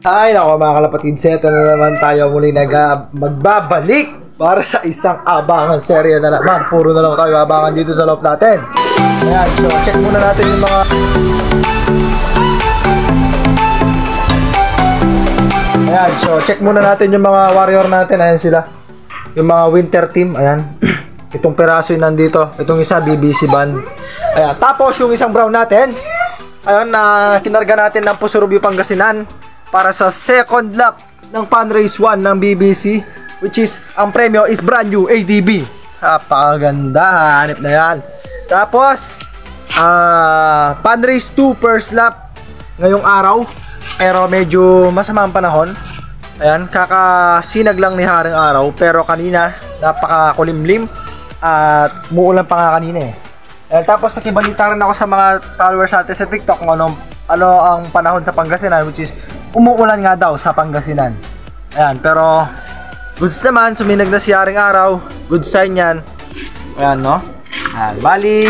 Ay nako mga kalapatid, seta na naman tayo muli magbabalik para sa isang abangan serye na naman. Puro na lang tayo abangan dito sa loob natin. Ayan, so check muna natin yung mga warrior natin. Ayan sila, yung mga winter team. Ayan, itong peraso yung nandito. Itong isa BBC band. Ayan, tapos yung isang brown natin, ayun, kinarga natin ng Pusurubio Pangasinan para sa second lap ng Pan Race 1 ng BBC, which is, ang premyo is brand new ADB. Napakaganda, hanip na yan. Tapos, Pan Race 2 first lap ngayong araw, pero medyo masama ang panahon. Ayan, kakasinag lang ni Haring Araw, pero kanina, napakakulimlim at muulan pa nga kanina eh. Ayan, tapos nakibalita rin ako sa mga followers natin sa TikTok kung ano ang panahon sa Pangasinan, which is umuulan nga daw sa Pangasinan. Ayan, pero goods naman, suminag na si Haring Araw. Good sign yan. Ayan, no? Ayan, bali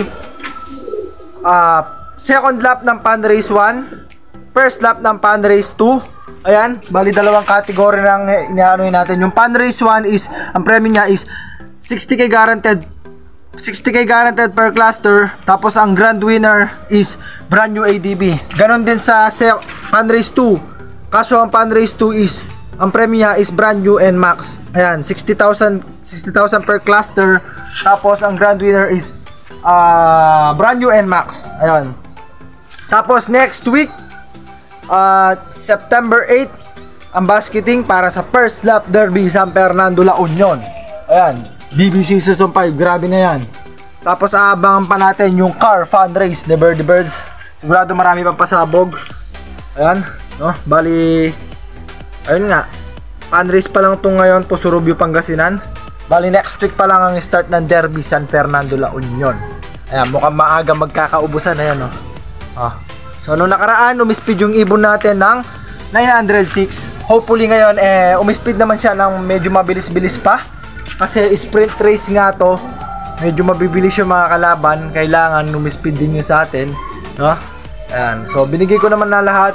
second lap ng Pan Race 1, first lap ng Pan Race 2. Ayan, bali dalawang category lang inaanoy natin. Yung Pan Race 1 is, ang premium niya is 60k guaranteed per cluster. Tapos ang grand winner is brand new ADB. Ganon din sa Pan Race 2. Kaso ang Pan Race 2 is, ang premium niya is brand new and max. Ayan, 60,000 per cluster. Tapos ang grand winner is brand new and max. Ayan. Tapos next week, September 8, ang basketing para sa first lap derby San Fernando La Union. Ayan, BBC Season 5, grabe na yan. Tapos aabangan pa natin yung car fun race, the Birdie Birds. Sigurado marami pang pasabog. Ayan, no? Bali, ayun nga, fun race pa lang itong ngayon, Pusurubio Pangasinan. Bali next week pa lang ang start ng derby San Fernando La Union. Ayan, mukhang maaga magkakaubusan. Ayan, no? So nung nakaraan, umispid yung ibon natin ng 906. Hopefully ngayon, umispid naman siya ng medyo mabilis-bilis pa. Kasi sprint race nga to, medyo mabibilis yung mga kalaban. Kailangan umispid din yun sa atin, no? Ayan, so binigay ko naman na lahat.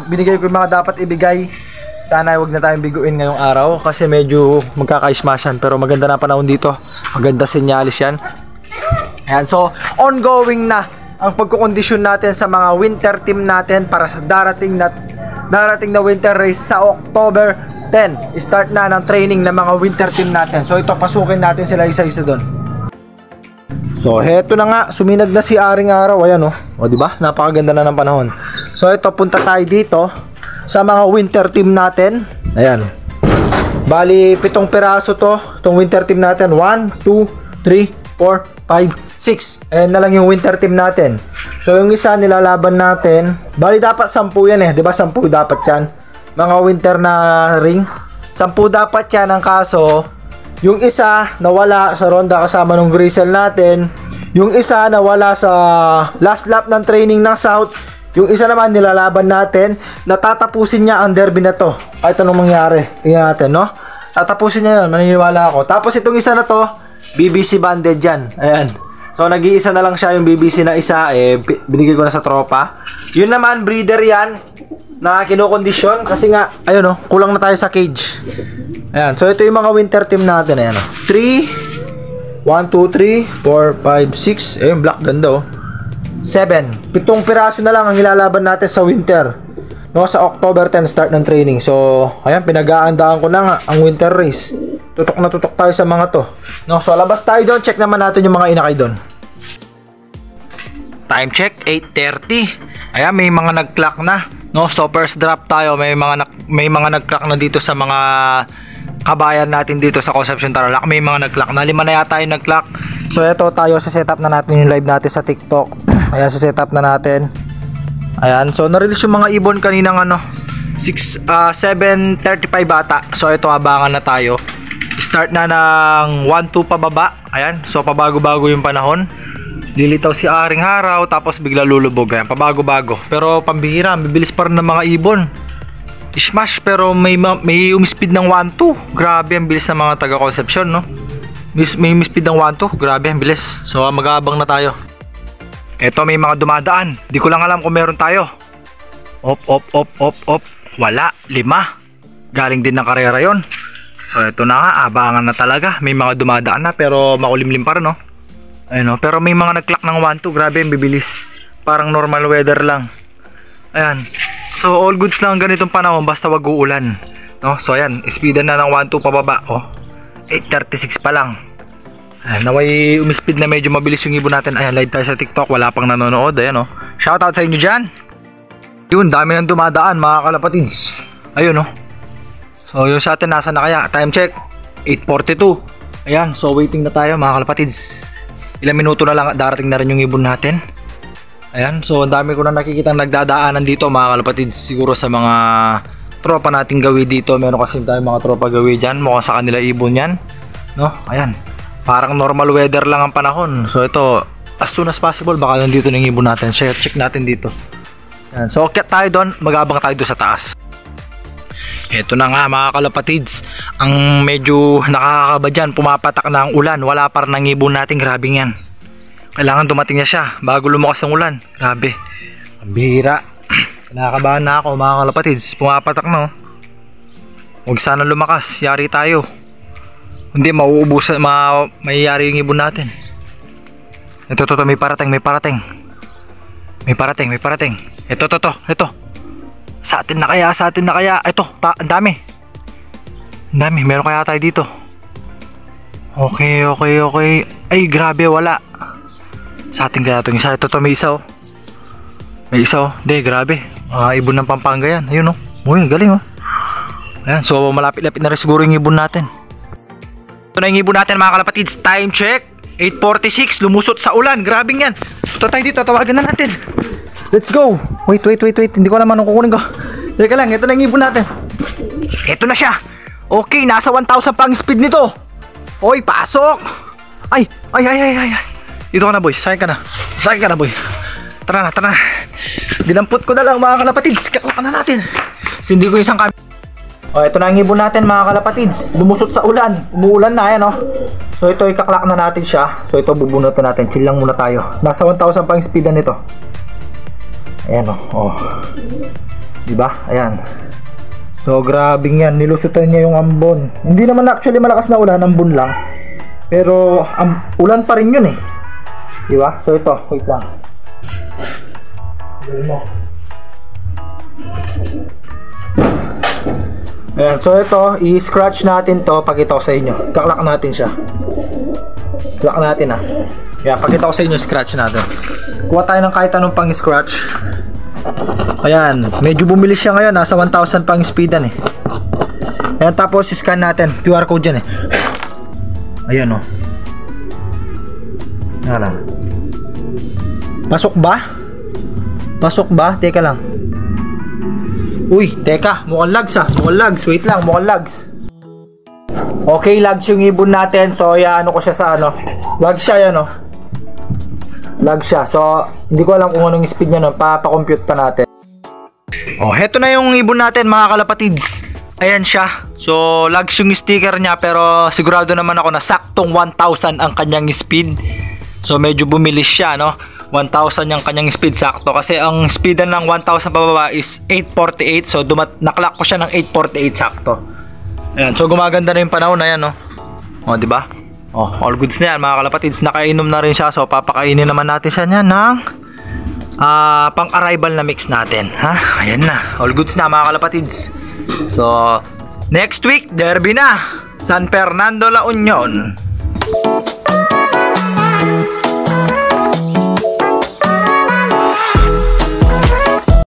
Binigay ko yung mga dapat ibigay. Sana huwag na tayong biguin ngayong araw kasi medyo magkaka-smashan. Pero maganda na panahon dito, maganda senyalis yan. Ayan, so ongoing na ang pagkukondisyon natin sa mga winter team natin para sa darating na winter race sa October 10. Start na ng training ng mga winter team natin. So ito, pasukin natin sila isa-isa doon. So heto na nga, suminag na si Haring Araw. Ayan, o diba? Napakaganda na ng panahon. So ito, punta tayo dito sa mga winter team natin. Ayan, bali 7 piraso to, itong winter team natin. 1, 2, 3, 4, 5, 6. Ayan na lang yung winter team natin. So yung isa nilalaban natin, bali dapat 10 yan eh, diba? 10 dapat yan, mga winter na ring. 10 dapat yan. Ang kaso, yung isa nawala sa ronda kasama nung Grisel natin. Yung isa nawala sa last lap ng training ng South. Yung isa naman nilalaban natin. Natatapusin niya ang derby na to. Kahit anong mangyari, tingnan natin, no? Tatapusin niya yun, maniniwala ako. Tapos itong isa na to, BBC banded yan. Ayan. So nag-iisa na lang siya, yung BBC na isa, binigay ko na sa tropa. Yun naman, breeder yan, na kinokondisyon kasi nga, ayun, kulang na tayo sa cage. Ayan, so ito yung mga winter team natin. Ayan, 3, 1, 2, 3, 4, 5, 6. Ayun, black, ganda, 7. 7 piraso na lang ang ilalaban natin sa winter, no, sa October 10 start ng training. So ayan, pinag-aandaan ko na nga ang winter race. Tutok na tutok tayo sa mga to, no. So labas tayo doon, check naman natin yung mga inakay doon. Time check, 8:30. Ayan, may mga nag-clock na, no. So first drop tayo, may mga nag-clock na dito sa mga kabayan natin dito sa Concepcion Tarlac. May mga nag-clock na, 5 na yata yung nag-clock. So ito, tayo sa setup na natin yung live natin sa TikTok. Ayan, sa setup na natin. Ayan, so na-release yung mga ibon kaninang 7:35 bata. So ito, abangan na tayo. Start na ng 1-2 pababa. Ayan, so pabago-bago yung panahon. Lilitaw si Haring Araw, tapos bigla lulubog. Ayan, pabago-bago. Pero pambihira, bibilis pa rin ng mga ibon. Smash, pero may umispeed ng 1-2. Grabe, ang bilis ng mga taga Concepcion, no? May umispeed ng 1-2. Grabe, ang bilis. So mag-aabang na tayo. Eto, may mga dumadaan. Di ko lang alam kung meron tayo. Op. Wala, 5. Galing din ng karera yon. So ito na nga, abangan na talaga. May mga dumadaan na pero makulimlim pa rin, no? Ayun, no? Pero may mga nag-clock ng 1-2. Grabe, bibilis. Parang normal weather lang. Ayan. So all goods lang ganitong panahon basta wag uulan, no? So ayan, speedan na ng 1-2 pababa. 8:36 pa lang. Ayan, naway umispeed na medyo mabilis yung ibon natin. Ayan, live tayo sa TikTok. Wala pang nanonood. Ayan, no? Shoutout sa inyo dyan. Yun, dami nang dumadaan mga kalapatids. Ayun, no? So yung sa atin nasa na kaya? Time check 8:42. Ayan, so waiting na tayo mga kalapatids. Ilang minuto na lang darating na rin yung ibon natin. Ayan, so ang dami ko na nakikitang nagdadaanan dito mga kalapatids. Siguro sa mga tropa nating gawi dito. Meron kasi tayong mga tropa gawi dyan. Mukhang sa kanila ibon yan, no? Ayan, parang normal weather lang ang panahon. So ito, as soon as possible baka nandito na yung ibon natin. Check natin dito. Ayan, so akyat tayo doon. Magabang tayo doon sa taas. Ito na nga mga kalapatids, ang medyo nakakakaba dyan, pumapatak na ang ulan, wala pa rin ang ibon natin. Grabe yan, kailangan dumating na siya bago lumakas ang ulan. Grabe, ang bihira. Nakakabahan na ako mga kalapatids, pumapatak na, oh. Huwag sana lumakas, yari tayo. Hindi, mauubusan, mayayari yung ibon natin. Ito, may parating. Ito. Sa atin na kaya? Ito, ang dami. Meron kaya tayo dito. Okay. Ay, grabe, wala. Sa atin kaya itong isa. Ito, may isa, oh. Hindi, grabe. Ibon ng Pampanga yan. Ayun, oh. Uy, galing, oh. Ayan, so malapit-lapit na rin siguro yung ibon natin. Ito na yung ibon natin mga kalapatids. Time check 8:46. Lumusot sa ulan. Grabe yan. Ito tayo dito, tawagan na natin. Let's go. Wait. Hindi ko alam anong kukunin ko. Teka lang, ito na yung ibon natin. Ito na siya. Okay, nasa 1,000 pang speed nito. Oy, pasok. Ay. Dito ka na, boy. Sakay ka na, boy. Tara na. Dinampot ko na lang mga kalapatids. Kaklakan na natin. Sindi ko isang kami. Ito na yung ibon natin mga kalapatids. Lumusot sa ulan. Umuulan na, ayan, oh. So ito, ikaklak na natin siya. So ito, bubunutin natin. Chill lang muna tayo. Nasa 1,000 pang speed na nito. Ayan, oh. Diba? Ayan. So grabing yan. Nilusutan niya yung ambon. Hindi naman actually malakas na ulan, ambon lang. Pero ulan pa rin yun, eh. Diba? So ito, wait lang. Ayan, so ito, i-scratch natin to. Pakita ko sa inyo. Kaklak natin siya. Klak natin, ah. Ayan, pakita ko sa inyo, scratch natin. Kuha tayo ng kahit anong pang-scratch. Ayan, medyo bumili siya ngayon. Nasa 1,000 pang speedan, eh. Ayan, tapos scan natin. QR code dyan, eh. Ayan, oh. Ayan lang. Pasok ba? Teka lang. Uy, teka. Mukhang lags, ah. Wait lang, mukhang lags. Okay, lags yung ibon natin. So, ayan, ko siya sa ano. Lags siya, yan, oh. Lag siya. So, hindi ko alam kung anong speed niya, no? Papakompute pa natin. Heto na yung ibon natin mga kalapatids. Ayan siya. So, lags yung sticker niya, pero sigurado naman ako na saktong 1,000 ang kanyang speed. So, medyo bumilis siya, no? 1,000 yung kanyang speed, sakto. Kasi ang speedan ng 1,000 pababa is 8:48. So, naklak ko siya ng 8:48 sakto. Ayan. So, gumaganda na yung panahon na yan, no? Diba? All goods na yan mga kalapatids. Nakainom na rin siya. So papakainin naman natin siya niyan ng pang-arrival na mix natin, ha? Ayan na. All goods na mga kalapatids. So next week, derby na. San Fernando, La Union.